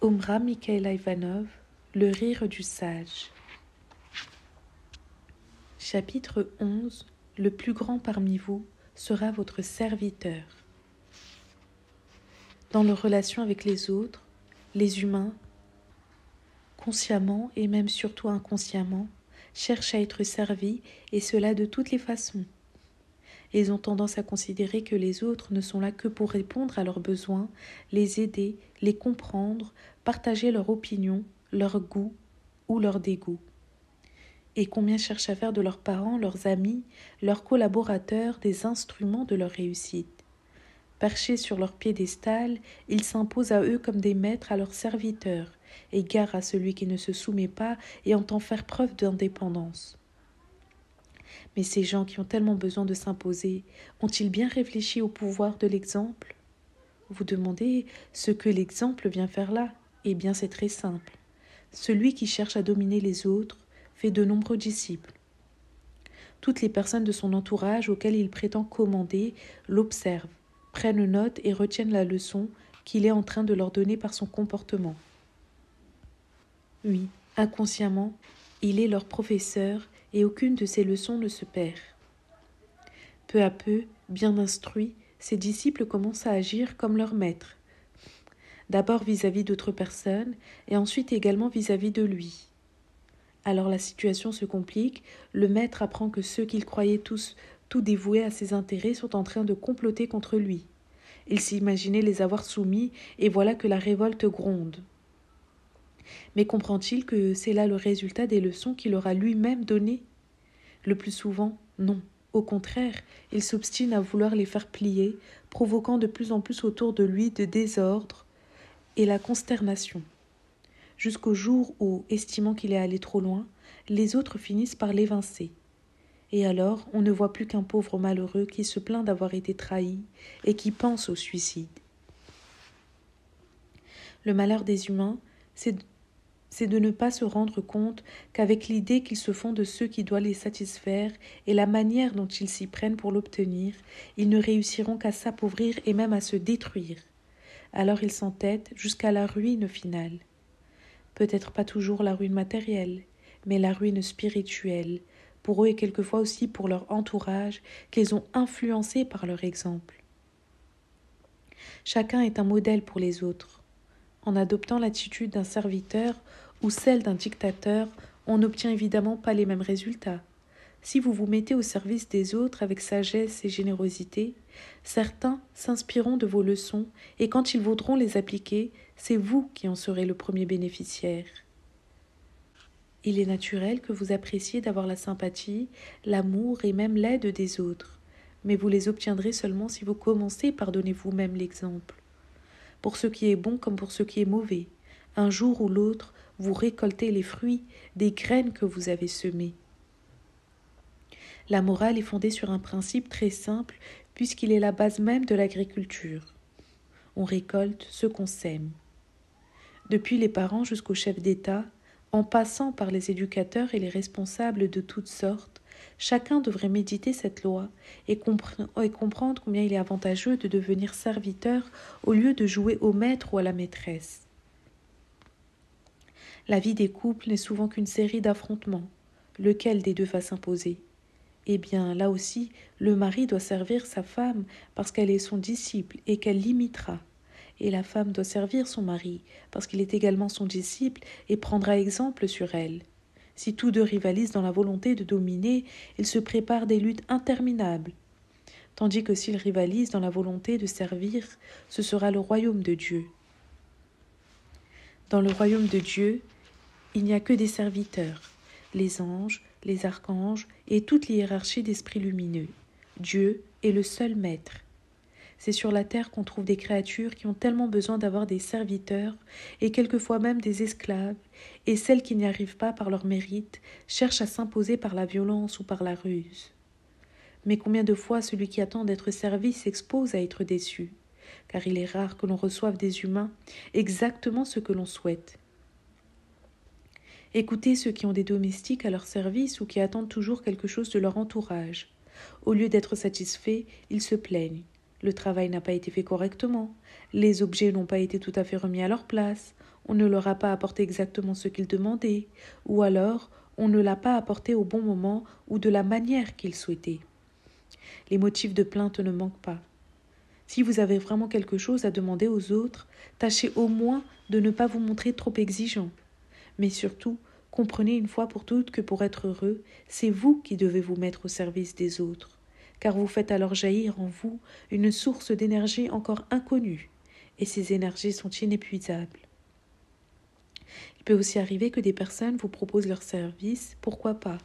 Omra Mikhaïla Ivanov, Le rire du sage. Chapitre 11. Le plus grand parmi vous sera votre serviteur. Dans leurs relations avec les autres, les humains, consciemment et même surtout inconsciemment, cherchent à être servis, et cela de toutes les façons. Ils ont tendance à considérer que les autres ne sont là que pour répondre à leurs besoins, les aider, les comprendre, partager leur opinion, leur goût ou leur dégoût. Et combien cherchent à faire de leurs parents, leurs amis, leurs collaborateurs des instruments de leur réussite. Perchés sur leur piédestal, ils s'imposent à eux comme des maîtres à leurs serviteurs, et gare à celui qui ne se soumet pas et entend faire preuve d'indépendance. Mais ces gens qui ont tellement besoin de s'imposer, ont-ils bien réfléchi au pouvoir de l'exemple ? Vous demandez ce que l'exemple vient faire là ? Eh bien, c'est très simple. Celui qui cherche à dominer les autres fait de nombreux disciples. Toutes les personnes de son entourage auxquelles il prétend commander l'observent, prennent note et retiennent la leçon qu'il est en train de leur donner par son comportement. Oui, inconsciemment, il est leur professeur et aucune de ses leçons ne se perd. Peu à peu, bien instruits, ses disciples commencent à agir comme leur maître, d'abord vis-à-vis d'autres personnes et ensuite également vis-à-vis de lui. Alors la situation se complique, le maître apprend que ceux qu'il croyait tous tout dévoués à ses intérêts sont en train de comploter contre lui. Il s'imaginait les avoir soumis et voilà que la révolte gronde. Mais comprend-il que c'est là le résultat des leçons qu'il aura lui-même données ? Le plus souvent, non. Au contraire, il s'obstine à vouloir les faire plier, provoquant de plus en plus autour de lui de désordre et la consternation. Jusqu'au jour où, estimant qu'il est allé trop loin, les autres finissent par l'évincer. Et alors, on ne voit plus qu'un pauvre malheureux qui se plaint d'avoir été trahi et qui pense au suicide. Le malheur des humains, c'est de ne pas se rendre compte qu'avec l'idée qu'ils se font de ceux qui doivent les satisfaire et la manière dont ils s'y prennent pour l'obtenir, ils ne réussiront qu'à s'appauvrir et même à se détruire. Alors ils s'entêtent jusqu'à la ruine finale. Peut-être pas toujours la ruine matérielle, mais la ruine spirituelle, pour eux et quelquefois aussi pour leur entourage, qu'ils ont influencé par leur exemple. Chacun est un modèle pour les autres. En adoptant l'attitude d'un serviteur ou celle d'un dictateur, on n'obtient évidemment pas les mêmes résultats. Si vous vous mettez au service des autres avec sagesse et générosité, certains s'inspireront de vos leçons et quand ils voudront les appliquer, c'est vous qui en serez le premier bénéficiaire. Il est naturel que vous appréciez d'avoir la sympathie, l'amour et même l'aide des autres, mais vous les obtiendrez seulement si vous commencez par donner vous-même l'exemple. Pour ce qui est bon comme pour ce qui est mauvais, un jour ou l'autre, vous récoltez les fruits des graines que vous avez semées. La morale est fondée sur un principe très simple puisqu'il est la base même de l'agriculture. On récolte ce qu'on sème. Depuis les parents jusqu'aux chefs d'État, en passant par les éducateurs et les responsables de toutes sortes, chacun devrait méditer cette loi et comprendre combien il est avantageux de devenir serviteur au lieu de jouer au maître ou à la maîtresse. La vie des couples n'est souvent qu'une série d'affrontements. Lequel des deux va s'imposer ? Eh bien, là aussi, le mari doit servir sa femme parce qu'elle est son disciple et qu'elle l'imitera. Et la femme doit servir son mari parce qu'il est également son disciple et prendra exemple sur elle. Si tous deux rivalisent dans la volonté de dominer, ils se préparent des luttes interminables. Tandis que s'ils rivalisent dans la volonté de servir, ce sera le royaume de Dieu. Dans le royaume de Dieu, il n'y a que des serviteurs, les anges, les archanges et toute l'hiérarchie d'esprits lumineux. Dieu est le seul maître. C'est sur la terre qu'on trouve des créatures qui ont tellement besoin d'avoir des serviteurs et quelquefois même des esclaves, et celles qui n'y arrivent pas par leur mérite cherchent à s'imposer par la violence ou par la ruse. Mais combien de fois celui qui attend d'être servi s'expose à être déçu, car il est rare que l'on reçoive des humains exactement ce que l'on souhaite. Écoutez ceux qui ont des domestiques à leur service ou qui attendent toujours quelque chose de leur entourage. Au lieu d'être satisfaits, ils se plaignent. le travail n'a pas été fait correctement, les objets n'ont pas été tout à fait remis à leur place, on ne leur a pas apporté exactement ce qu'ils demandaient, ou alors on ne l'a pas apporté au bon moment ou de la manière qu'ils souhaitaient. Les motifs de plainte ne manquent pas. Si vous avez vraiment quelque chose à demander aux autres, tâchez au moins de ne pas vous montrer trop exigeant. Mais surtout, comprenez une fois pour toutes que pour être heureux, c'est vous qui devez vous mettre au service des autres, car vous faites alors jaillir en vous une source d'énergie encore inconnue, et ces énergies sont inépuisables. Il peut aussi arriver que des personnes vous proposent leurs services, pourquoi pas.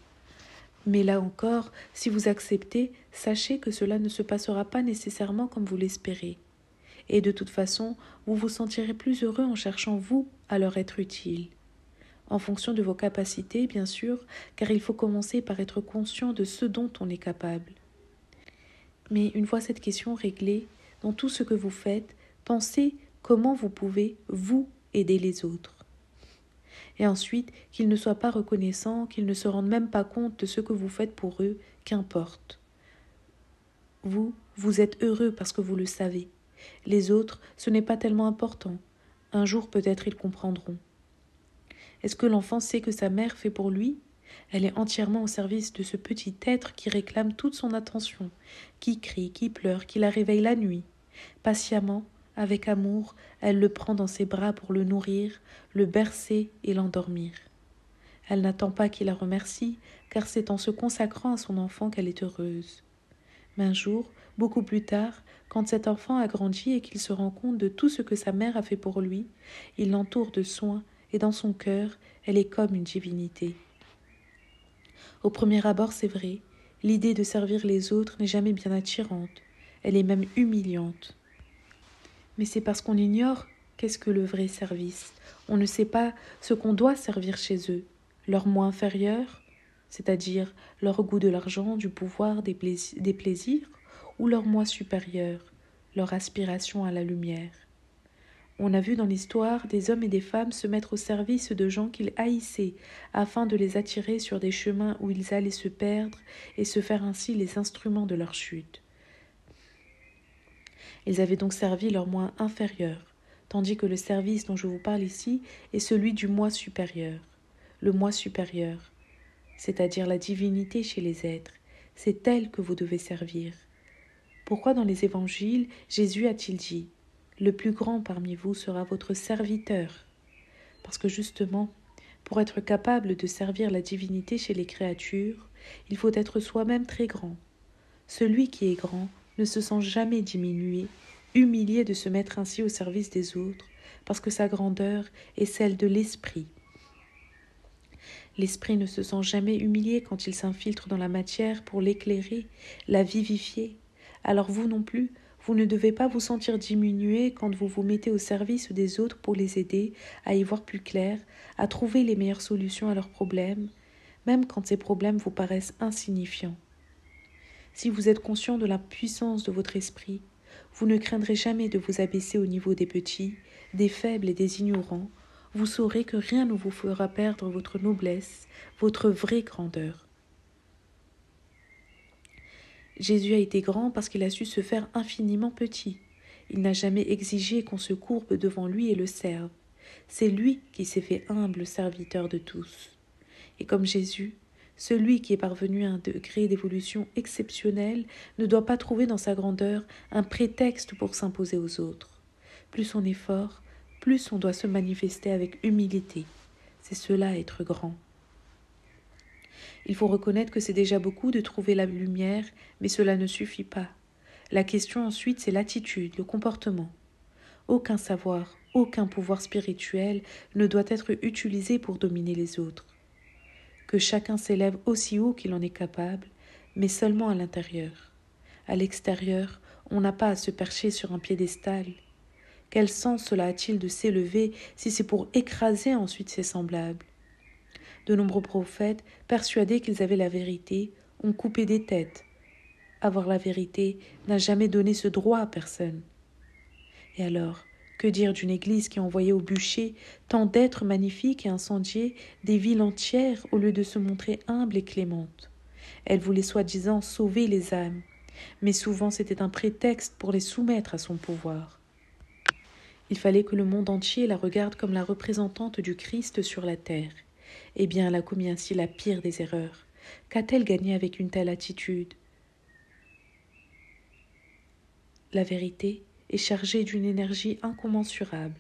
Mais là encore, si vous acceptez, sachez que cela ne se passera pas nécessairement comme vous l'espérez. Et de toute façon, vous vous sentirez plus heureux en cherchant vous à leur être utile. En fonction de vos capacités, bien sûr, car il faut commencer par être conscient de ce dont on est capable. Mais une fois cette question réglée, dans tout ce que vous faites, pensez comment vous pouvez, vous, aider les autres. Et ensuite, qu'ils ne soient pas reconnaissants, qu'ils ne se rendent même pas compte de ce que vous faites pour eux, qu'importe. Vous êtes heureux parce que vous le savez. Les autres, ce n'est pas tellement important. Un jour peut-être ils comprendront. Est-ce que l'enfant sait que sa mère fait pour lui ? Elle est entièrement au service de ce petit être qui réclame toute son attention, qui crie, qui pleure, qui la réveille la nuit. Patiemment, avec amour, elle le prend dans ses bras pour le nourrir, le bercer et l'endormir. Elle n'attend pas qu'il la remercie, car c'est en se consacrant à son enfant qu'elle est heureuse. Mais un jour, beaucoup plus tard, quand cet enfant a grandi et qu'il se rend compte de tout ce que sa mère a fait pour lui, il l'entoure de soins et dans son cœur, elle est comme une divinité. Au premier abord, c'est vrai, l'idée de servir les autres n'est jamais bien attirante, elle est même humiliante. Mais c'est parce qu'on ignore qu'est-ce que le vrai service. On ne sait pas ce qu'on doit servir chez eux, leur moi inférieur, c'est-à-dire leur goût de l'argent, du pouvoir, des plaisirs, ou leur moi supérieur, leur aspiration à la lumière. On a vu dans l'histoire des hommes et des femmes se mettre au service de gens qu'ils haïssaient, afin de les attirer sur des chemins où ils allaient se perdre et se faire ainsi les instruments de leur chute. Ils avaient donc servi leur moi inférieur, tandis que le service dont je vous parle ici est celui du moi supérieur. Le moi supérieur, c'est-à-dire la divinité chez les êtres, c'est elle que vous devez servir. Pourquoi dans les évangiles, Jésus a-t-il dit « Le plus grand parmi vous sera votre serviteur » ? Parce que justement, pour être capable de servir la divinité chez les créatures, il faut être soi-même très grand. Celui qui est grand ne se sent jamais diminué, humilié de se mettre ainsi au service des autres, parce que sa grandeur est celle de l'esprit. L'esprit ne se sent jamais humilié quand il s'infiltre dans la matière pour l'éclairer, la vivifier. Alors vous non plus, vous ne devez pas vous sentir diminué quand vous vous mettez au service des autres pour les aider à y voir plus clair, à trouver les meilleures solutions à leurs problèmes, même quand ces problèmes vous paraissent insignifiants. Si vous êtes conscient de la puissance de votre esprit, vous ne craindrez jamais de vous abaisser au niveau des petits, des faibles et des ignorants. Vous saurez que rien ne vous fera perdre votre noblesse, votre vraie grandeur. Jésus a été grand parce qu'il a su se faire infiniment petit. Il n'a jamais exigé qu'on se courbe devant lui et le serve. C'est lui qui s'est fait humble serviteur de tous. Et comme Jésus, celui qui est parvenu à un degré d'évolution exceptionnel ne doit pas trouver dans sa grandeur un prétexte pour s'imposer aux autres. Plus on est fort, plus on doit se manifester avec humilité. C'est cela être grand. Il faut reconnaître que c'est déjà beaucoup de trouver la lumière, mais cela ne suffit pas. La question ensuite, c'est l'attitude, le comportement. Aucun savoir, aucun pouvoir spirituel ne doit être utilisé pour dominer les autres. Que chacun s'élève aussi haut qu'il en est capable, mais seulement à l'intérieur. À l'extérieur, on n'a pas à se percher sur un piédestal. Quel sens cela a-t-il de s'élever si c'est pour écraser ensuite ses semblables ? De nombreux prophètes, persuadés qu'ils avaient la vérité, ont coupé des têtes. Avoir la vérité n'a jamais donné ce droit à personne. Et alors, que dire d'une église qui envoyait au bûcher tant d'êtres magnifiques et incendiés des villes entières au lieu de se montrer humble et clémente ? Elle voulait soi-disant sauver les âmes. mais souvent c'était un prétexte pour les soumettre à son pouvoir. Il fallait que le monde entier la regarde comme la représentante du Christ sur la terre. Eh bien, elle a commis ainsi la pire des erreurs. Qu'a-t-elle gagné avec une telle attitude? La vérité est chargée d'une énergie incommensurable,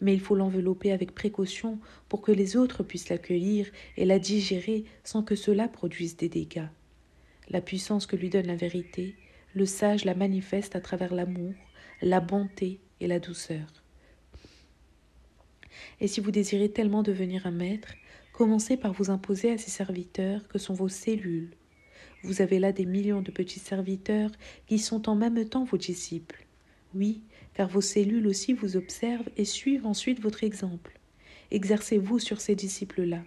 mais il faut l'envelopper avec précaution pour que les autres puissent l'accueillir et la digérer sans que cela produise des dégâts. La puissance que lui donne la vérité, le sage la manifeste à travers l'amour, la bonté et la douceur. Et si vous désirez tellement devenir un maître, commencez par vous imposer à ces serviteurs que sont vos cellules. Vous avez là des millions de petits serviteurs qui sont en même temps vos disciples. Oui, car vos cellules aussi vous observent et suivent ensuite votre exemple. Exercez-vous sur ces disciples-là.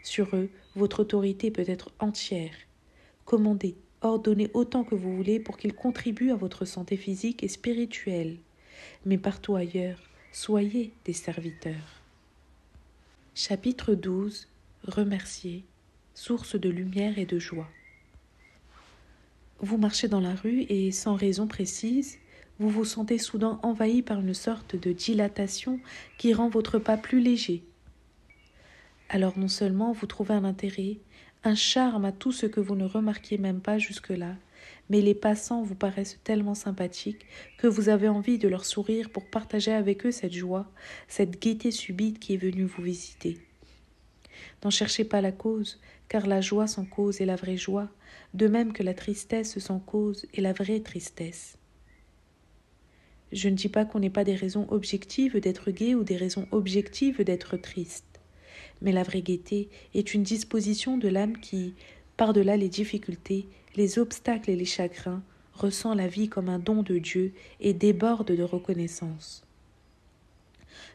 Sur eux, votre autorité peut être entière. Commandez, ordonnez autant que vous voulez pour qu'ils contribuent à votre santé physique et spirituelle. Mais partout ailleurs, soyez des serviteurs. Chapitre 12. Remercier, source de lumière et de joie. Vous marchez dans la rue et, sans raison précise, vous vous sentez soudain envahi par une sorte de dilatation qui rend votre pas plus léger. Alors non seulement vous trouvez un intérêt, un charme à tout ce que vous ne remarquiez même pas jusque-là, mais les passants vous paraissent tellement sympathiques que vous avez envie de leur sourire pour partager avec eux cette joie, cette gaieté subite qui est venue vous visiter. N'en cherchez pas la cause, car la joie sans cause est la vraie joie, de même que la tristesse sans cause est la vraie tristesse. Je ne dis pas qu'on n'ait pas des raisons objectives d'être gai ou des raisons objectives d'être triste, mais la vraie gaieté est une disposition de l'âme qui, par-delà les difficultés, les obstacles et les chagrins, ressent la vie comme un don de Dieu et déborde de reconnaissance.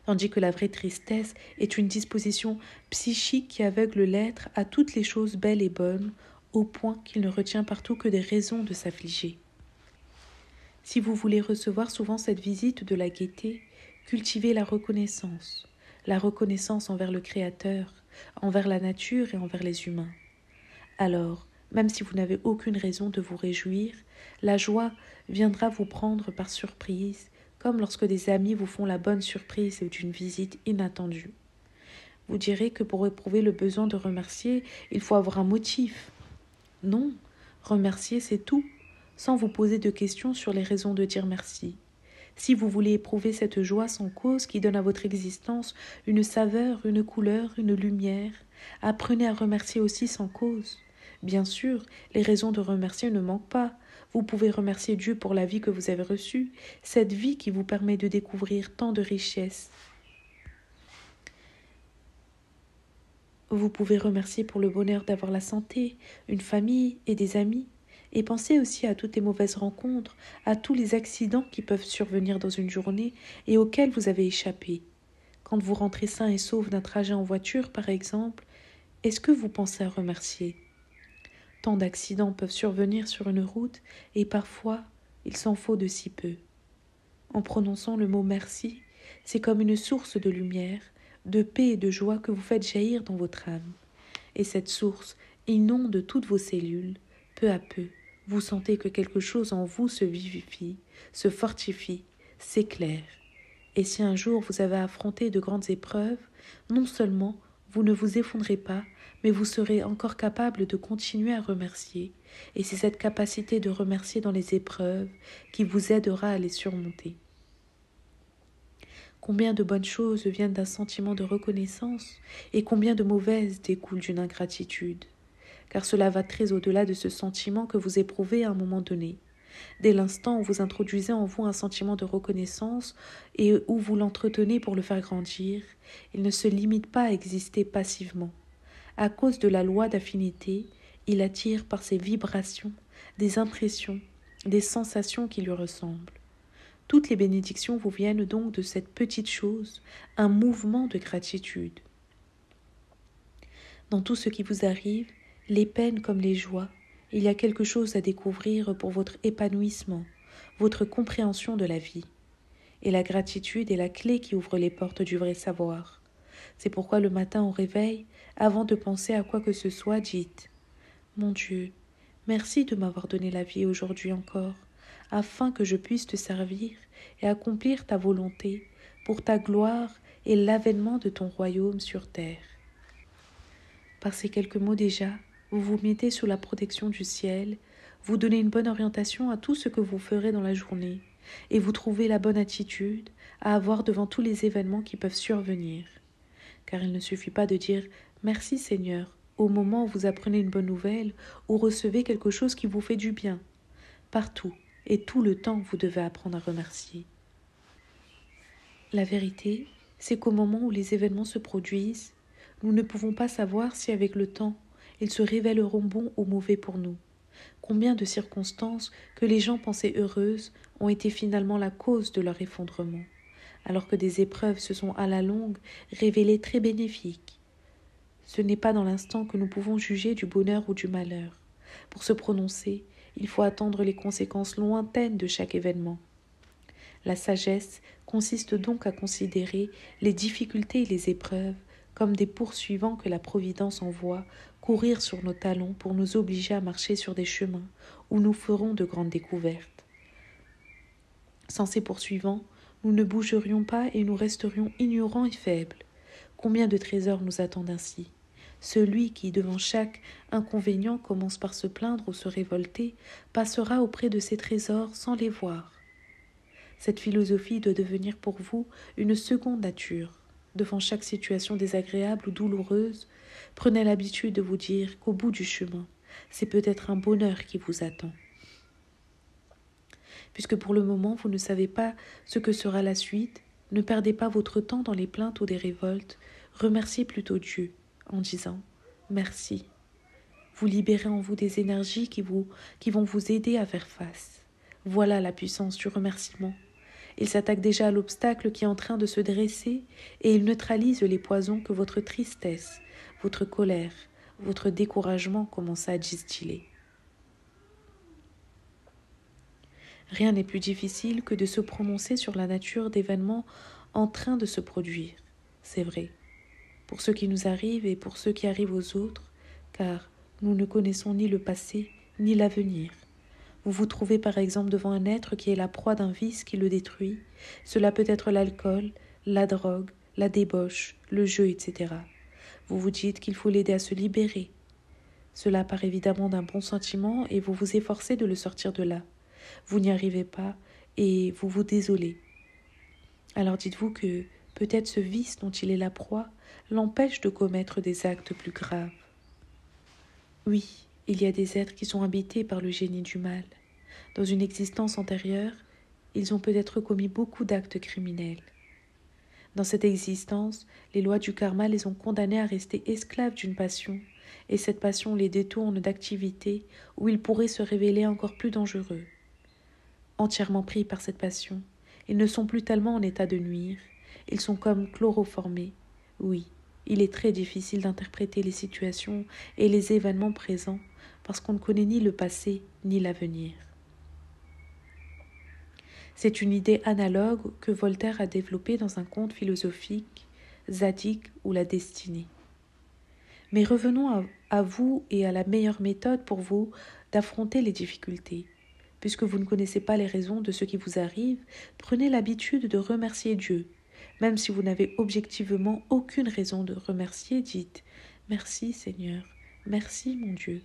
Tandis que la vraie tristesse est une disposition psychique qui aveugle l'être à toutes les choses belles et bonnes, au point qu'il ne retient partout que des raisons de s'affliger. Si vous voulez recevoir souvent cette visite de la gaieté, cultivez la reconnaissance envers le Créateur, envers la nature et envers les humains. Alors, même si vous n'avez aucune raison de vous réjouir, la joie viendra vous prendre par surprise, comme lorsque des amis vous font la bonne surprise d'une visite inattendue. Vous direz que pour éprouver le besoin de remercier, il faut avoir un motif. Non, remercier c'est tout, sans vous poser de questions sur les raisons de dire merci. Si vous voulez éprouver cette joie sans cause qui donne à votre existence une saveur, une couleur, une lumière, apprenez à remercier aussi sans cause. Bien sûr, les raisons de remercier ne manquent pas. Vous pouvez remercier Dieu pour la vie que vous avez reçue, cette vie qui vous permet de découvrir tant de richesses. Vous pouvez remercier pour le bonheur d'avoir la santé, une famille et des amis. Et pensez aussi à toutes les mauvaises rencontres, à tous les accidents qui peuvent survenir dans une journée et auxquels vous avez échappé. Quand vous rentrez sain et sauf d'un trajet en voiture, par exemple, est-ce que vous pensez à remercier ? Tant d'accidents peuvent survenir sur une route et parfois il s'en faut de si peu. En prononçant le mot merci, c'est comme une source de lumière, de paix et de joie que vous faites jaillir dans votre âme. Et cette source inonde toutes vos cellules, peu à peu. Vous sentez que quelque chose en vous se vivifie, se fortifie, s'éclaire. Et si un jour vous avez affronté de grandes épreuves, non seulement vous ne vous effondrez pas, mais vous serez encore capable de continuer à remercier. Et c'est cette capacité de remercier dans les épreuves qui vous aidera à les surmonter. Combien de bonnes choses viennent d'un sentiment de reconnaissance et combien de mauvaises découlent d'une ingratitude. Car cela va très au-delà de ce sentiment que vous éprouvez à un moment donné. Dès l'instant où vous introduisez en vous un sentiment de reconnaissance et où vous l'entretenez pour le faire grandir, il ne se limite pas à exister passivement. À cause de la loi d'affinité, il attire par ses vibrations des impressions, des sensations qui lui ressemblent. Toutes les bénédictions vous viennent donc de cette petite chose, un mouvement de gratitude. Dans tout ce qui vous arrive, les peines comme les joies, il y a quelque chose à découvrir pour votre épanouissement, votre compréhension de la vie. Et la gratitude est la clé qui ouvre les portes du vrai savoir. C'est pourquoi le matin au réveil, avant de penser à quoi que ce soit, dites « Mon Dieu, Merci de m'avoir donné la vie aujourd'hui encore, afin que je puisse te servir et accomplir ta volonté pour ta gloire et l'avènement de ton royaume sur terre. Par ces quelques mots déjà, vous vous mettez sous la protection du ciel, vous donnez une bonne orientation à tout ce que vous ferez dans la journée, et vous trouvez la bonne attitude à avoir devant tous les événements qui peuvent survenir. Car il ne suffit pas de dire « Merci Seigneur » au moment où vous apprenez une bonne nouvelle ou recevez quelque chose qui vous fait du bien. Partout et tout le temps, vous devez apprendre à remercier. La vérité, c'est qu'au moment où les événements se produisent, nous ne pouvons pas savoir si avec le temps, ils se révéleront bons ou mauvais pour nous. Combien de circonstances que les gens pensaient heureuses ont été finalement la cause de leur effondrement, alors que des épreuves se sont à la longue révélées très bénéfiques. Ce n'est pas dans l'instant que nous pouvons juger du bonheur ou du malheur. Pour se prononcer, il faut attendre les conséquences lointaines de chaque événement. La sagesse consiste donc à considérer les difficultés et les épreuves comme des poursuivants que la Providence envoie courir sur nos talons pour nous obliger à marcher sur des chemins où nous ferons de grandes découvertes. Sans ces poursuivants, nous ne bougerions pas et nous resterions ignorants et faibles. Combien de trésors nous attendent ainsi ? Celui qui, devant chaque inconvénient, commence par se plaindre ou se révolter, passera auprès de ces trésors sans les voir. Cette philosophie doit devenir pour vous une seconde nature. Devant chaque situation désagréable ou douloureuse, prenez l'habitude de vous dire qu'au bout du chemin, c'est peut-être un bonheur qui vous attend. Puisque pour le moment, vous ne savez pas ce que sera la suite, ne perdez pas votre temps dans les plaintes ou des révoltes, remerciez plutôt Dieu en disant « Merci ». Vous libérez en vous des énergies qui vont vous aider à faire face. Voilà la puissance du remerciement. Il s'attaque déjà à l'obstacle qui est en train de se dresser et il neutralise les poisons que votre tristesse, votre colère, votre découragement commencent à distiller. Rien n'est plus difficile que de se prononcer sur la nature d'événements en train de se produire. C'est vrai, pour ce qui nous arrive et pour ceux qui arrivent aux autres, car nous ne connaissons ni le passé ni l'avenir. Vous vous trouvez par exemple devant un être qui est la proie d'un vice qui le détruit. Cela peut être l'alcool, la drogue, la débauche, le jeu, etc. Vous vous dites qu'il faut l'aider à se libérer. Cela part évidemment d'un bon sentiment et vous vous efforcez de le sortir de là. Vous n'y arrivez pas et vous vous désolez. Alors dites-vous que peut-être ce vice dont il est la proie l'empêche de commettre des actes plus graves. Oui, il y a des êtres qui sont habités par le génie du mal. Dans une existence antérieure, ils ont peut-être commis beaucoup d'actes criminels. Dans cette existence, les lois du karma les ont condamnés à rester esclaves d'une passion, et cette passion les détourne d'activités où ils pourraient se révéler encore plus dangereux. Entièrement pris par cette passion, ils ne sont plus tellement en état de nuire, ils sont comme chloroformés. Oui, il est très difficile d'interpréter les situations et les événements présents parce qu'on ne connaît ni le passé ni l'avenir. C'est une idée analogue que Voltaire a développée dans un conte philosophique, Zadig ou la destinée. Mais revenons à vous et à la meilleure méthode pour vous d'affronter les difficultés. Puisque vous ne connaissez pas les raisons de ce qui vous arrive, prenez l'habitude de remercier Dieu. Même si vous n'avez objectivement aucune raison de remercier, dites « Merci Seigneur, merci mon Dieu ».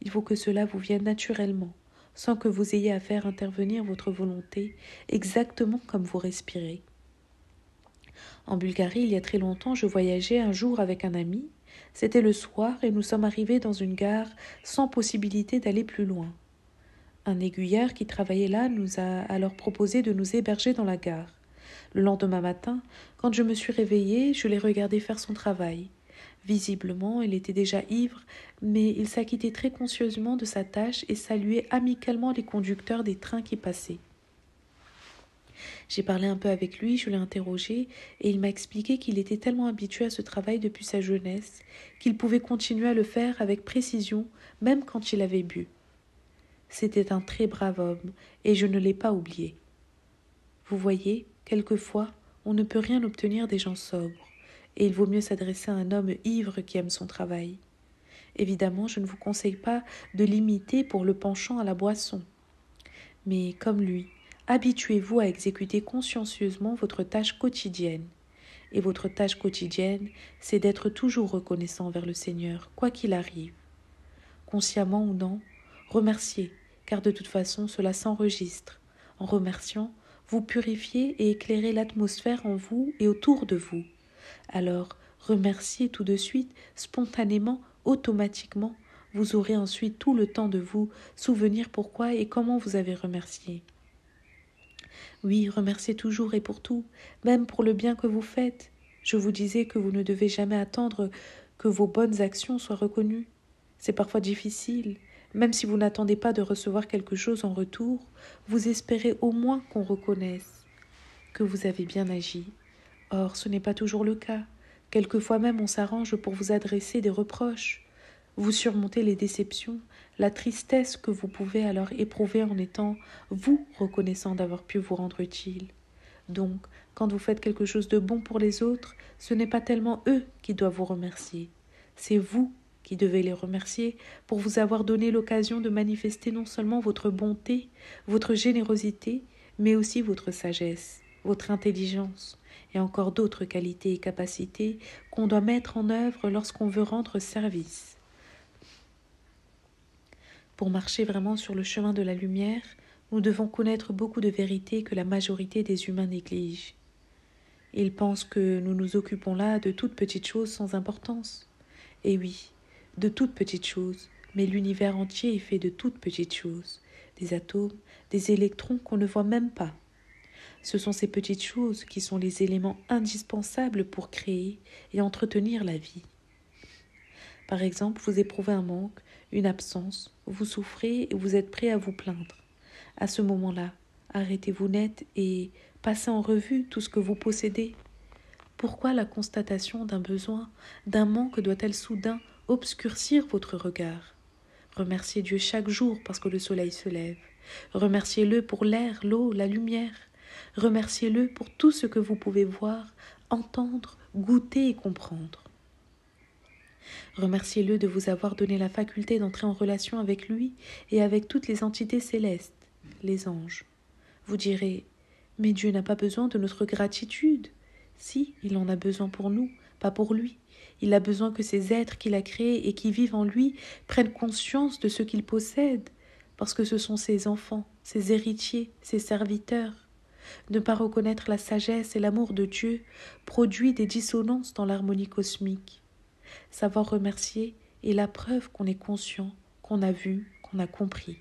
Il faut que cela vous vienne naturellement, sans que vous ayez à faire intervenir votre volonté exactement comme vous respirez. En Bulgarie, il y a très longtemps, je voyageais un jour avec un ami. C'était le soir et nous sommes arrivés dans une gare sans possibilité d'aller plus loin. Un aiguilleur qui travaillait là nous a alors proposé de nous héberger dans la gare. Le lendemain matin, quand je me suis réveillée, je l'ai regardé faire son travail. Visiblement, il était déjà ivre, mais il s'acquittait très consciencieusement de sa tâche et saluait amicalement les conducteurs des trains qui passaient. J'ai parlé un peu avec lui, je l'ai interrogé, et il m'a expliqué qu'il était tellement habitué à ce travail depuis sa jeunesse qu'il pouvait continuer à le faire avec précision, même quand il avait bu. C'était un très brave homme, et je ne l'ai pas oublié. Vous voyez, quelquefois, on ne peut rien obtenir des gens sobres, et il vaut mieux s'adresser à un homme ivre qui aime son travail. Évidemment, je ne vous conseille pas de l'imiter pour le penchant à la boisson. Mais comme lui, habituez-vous à exécuter consciencieusement votre tâche quotidienne. Et votre tâche quotidienne, c'est d'être toujours reconnaissant envers le Seigneur, quoi qu'il arrive. Consciemment ou non, remerciez, car de toute façon cela s'enregistre. En remerciant, vous purifiez et éclairez l'atmosphère en vous et autour de vous. Alors, remerciez tout de suite, spontanément, automatiquement. Vous aurez ensuite tout le temps de vous souvenir pourquoi et comment vous avez remercié. Oui, remerciez toujours et pour tout, même pour le bien que vous faites. Je vous disais que vous ne devez jamais attendre que vos bonnes actions soient reconnues. C'est parfois difficile. Même si vous n'attendez pas de recevoir quelque chose en retour, vous espérez au moins qu'on reconnaisse que vous avez bien agi. Or, ce n'est pas toujours le cas. Quelquefois même on s'arrange pour vous adresser des reproches. Vous surmontez les déceptions, la tristesse que vous pouvez alors éprouver en étant, vous, reconnaissant d'avoir pu vous rendre utile. Donc, quand vous faites quelque chose de bon pour les autres, ce n'est pas tellement eux qui doivent vous remercier. C'est vous qui devez les remercier pour vous avoir donné l'occasion de manifester non seulement votre bonté, votre générosité, mais aussi votre sagesse, votre intelligence et encore d'autres qualités et capacités qu'on doit mettre en œuvre lorsqu'on veut rendre service. Pour marcher vraiment sur le chemin de la lumière, nous devons connaître beaucoup de vérités que la majorité des humains négligent. Ils pensent que nous nous occupons là de toutes petites choses sans importance. Et oui, de toutes petites choses, mais l'univers entier est fait de toutes petites choses, des atomes, des électrons qu'on ne voit même pas. Ce sont ces petites choses qui sont les éléments indispensables pour créer et entretenir la vie. Par exemple, vous éprouvez un manque, une absence, vous souffrez et vous êtes prêt à vous plaindre. À ce moment-là, arrêtez-vous net et passez en revue tout ce que vous possédez. Pourquoi la constatation d'un besoin, d'un manque doit-elle soudain obscurcir votre regard? Remerciez Dieu chaque jour parce que le soleil se lève. Remerciez-le pour l'air, l'eau, la lumière. Remerciez-le pour tout ce que vous pouvez voir, entendre, goûter et comprendre. Remerciez-le de vous avoir donné la faculté d'entrer en relation avec lui et avec toutes les entités célestes, les anges. Vous direz, mais Dieu n'a pas besoin de notre gratitude. Si, il en a besoin pour nous, pas pour lui. Il a besoin que ces êtres qu'il a créés et qui vivent en lui prennent conscience de ce qu'ils possèdent, parce que ce sont ses enfants, ses héritiers, ses serviteurs. Ne pas reconnaître la sagesse et l'amour de Dieu produit des dissonances dans l'harmonie cosmique. Savoir remercier est la preuve qu'on est conscient, qu'on a vu, qu'on a compris.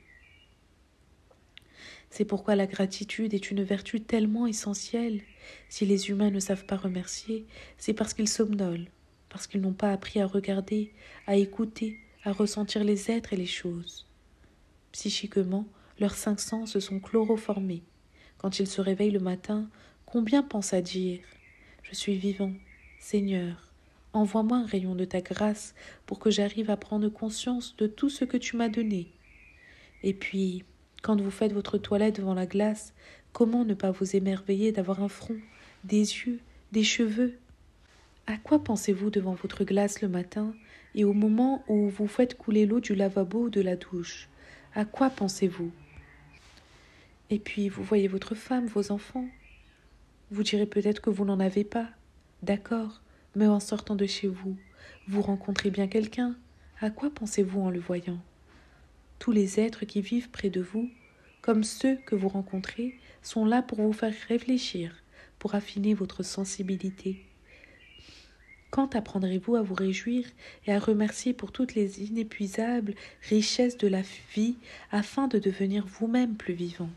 C'est pourquoi la gratitude est une vertu tellement essentielle. Si les humains ne savent pas remercier, c'est parce qu'ils somnolent, parce qu'ils n'ont pas appris à regarder, à écouter, à ressentir les êtres et les choses. Psychiquement, leurs 5 sens se sont chloroformés. Quand ils se réveillent le matin, combien pensent à dire « Je suis vivant, Seigneur, envoie-moi un rayon de ta grâce pour que j'arrive à prendre conscience de tout ce que tu m'as donné. » Et puis, quand vous faites votre toilette devant la glace, comment ne pas vous émerveiller d'avoir un front, des yeux, des cheveux? À quoi pensez-vous devant votre glace le matin et au moment où vous faites couler l'eau du lavabo ou de la douche? À quoi pensez-vous? Et puis, vous voyez votre femme, vos enfants. Vous direz peut-être que vous n'en avez pas. D'accord, mais en sortant de chez vous, vous rencontrez bien quelqu'un. À quoi pensez-vous en le voyant? Tous les êtres qui vivent près de vous, comme ceux que vous rencontrez, sont là pour vous faire réfléchir, pour affiner votre sensibilité. Quand apprendrez-vous à vous réjouir et à remercier pour toutes les inépuisables richesses de la vie afin de devenir vous-même plus vivant?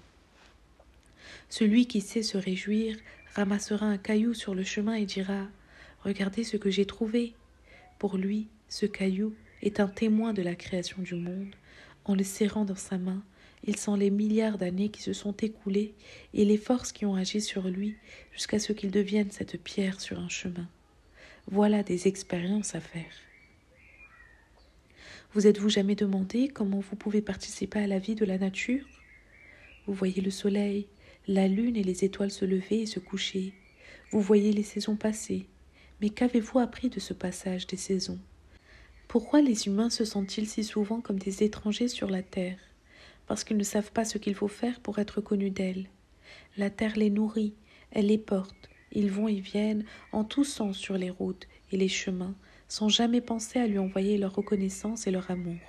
Celui qui sait se réjouir ramassera un caillou sur le chemin et dira « Regardez ce que j'ai trouvé ». Pour lui, ce caillou est un témoin de la création du monde. En le serrant dans sa main, il sent les milliards d'années qui se sont écoulées et les forces qui ont agi sur lui jusqu'à ce qu'il devienne cette pierre sur un chemin. Voilà des expériences à faire. Vous êtes-vous jamais demandé comment vous pouvez participer à la vie de la nature? Vous voyez le soleil, la lune et les étoiles se lever et se coucher. Vous voyez les saisons passer. Mais qu'avez-vous appris de ce passage des saisons? Pourquoi les humains se sentent-ils si souvent comme des étrangers sur la terre? Parce qu'ils ne savent pas ce qu'il faut faire pour être connus d'elle. La terre les nourrit, elle les porte. Ils vont et viennent en tous sens sur les routes et les chemins, sans jamais penser à lui envoyer leur reconnaissance et leur amour.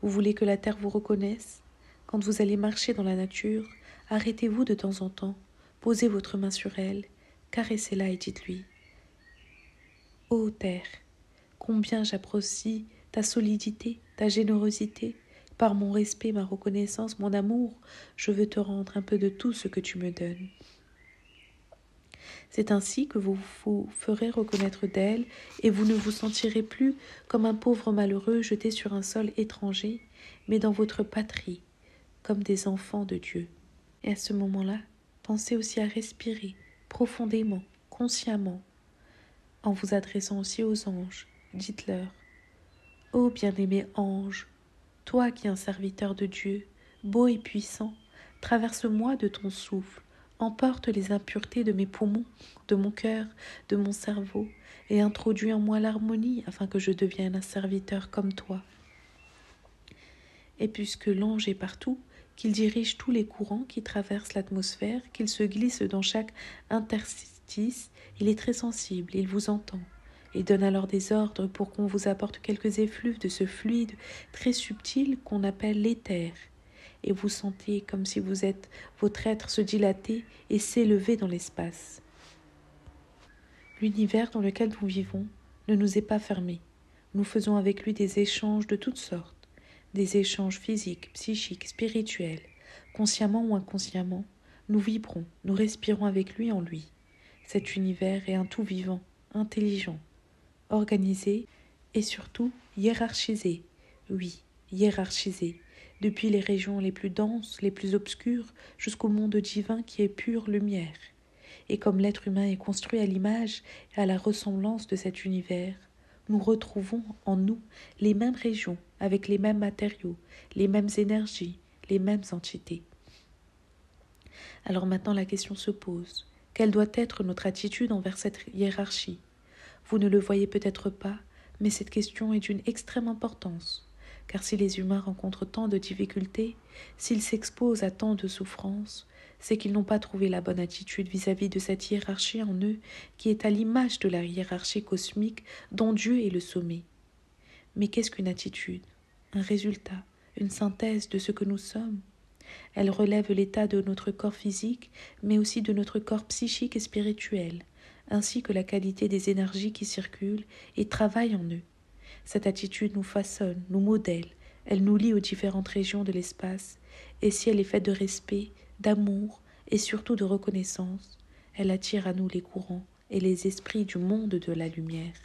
Vous voulez que la terre vous reconnaisse? Quand vous allez marcher dans la nature, arrêtez-vous de temps en temps, posez votre main sur elle, caressez-la et dites-lui: Ô terre, combien j'apprécie ta solidité, ta générosité. Par mon respect, ma reconnaissance, mon amour, je veux te rendre un peu de tout ce que tu me donnes. C'est ainsi que vous vous ferez reconnaître d'elle et vous ne vous sentirez plus comme un pauvre malheureux jeté sur un sol étranger, mais dans votre patrie, comme des enfants de Dieu. Et à ce moment-là, pensez aussi à respirer profondément, consciemment, en vous adressant aussi aux anges. Dites-leur: Ô bien-aimé ange, toi qui es un serviteur de Dieu, beau et puissant, traverse-moi de ton souffle, emporte les impuretés de mes poumons, de mon cœur, de mon cerveau, et introduis en moi l'harmonie afin que je devienne un serviteur comme toi. Et puisque l'ange est partout, qu'il dirige tous les courants qui traversent l'atmosphère, qu'il se glisse dans chaque interstice, il est très sensible, il vous entend. Il donne alors des ordres pour qu'on vous apporte quelques effluves de ce fluide très subtil qu'on appelle l'éther. Et vous sentez comme si votre être se dilater et s'élever dans l'espace. L'univers dans lequel nous vivons ne nous est pas fermé. Nous faisons avec lui des échanges de toutes sortes. Des échanges physiques, psychiques, spirituels, consciemment ou inconsciemment, nous vibrons, nous respirons avec lui en lui. Cet univers est un tout vivant, intelligent, organisé et surtout hiérarchisé. Oui, hiérarchisé, depuis les régions les plus denses, les plus obscures, jusqu'au monde divin qui est pure lumière. Et comme l'être humain est construit à l'image et à la ressemblance de cet univers, nous retrouvons en nous les mêmes régions, avec les mêmes matériaux, les mêmes énergies, les mêmes entités. Alors maintenant la question se pose: quelle doit être notre attitude envers cette hiérarchie? Vous ne le voyez peut-être pas, mais cette question est d'une extrême importance, car si les humains rencontrent tant de difficultés, s'ils s'exposent à tant de souffrances, c'est qu'ils n'ont pas trouvé la bonne attitude vis-à-vis de cette hiérarchie en eux qui est à l'image de la hiérarchie cosmique dont Dieu est le sommet. Mais qu'est-ce qu'une attitude? Un résultat, une synthèse de ce que nous sommes. Elle relève l'état de notre corps physique, mais aussi de notre corps psychique et spirituel, ainsi que la qualité des énergies qui circulent et travaillent en eux. Cette attitude nous façonne, nous modèle, elle nous lie aux différentes régions de l'espace, et si elle est faite de respect, d'amour et surtout de reconnaissance, elle attire à nous les courants et les esprits du monde de la lumière.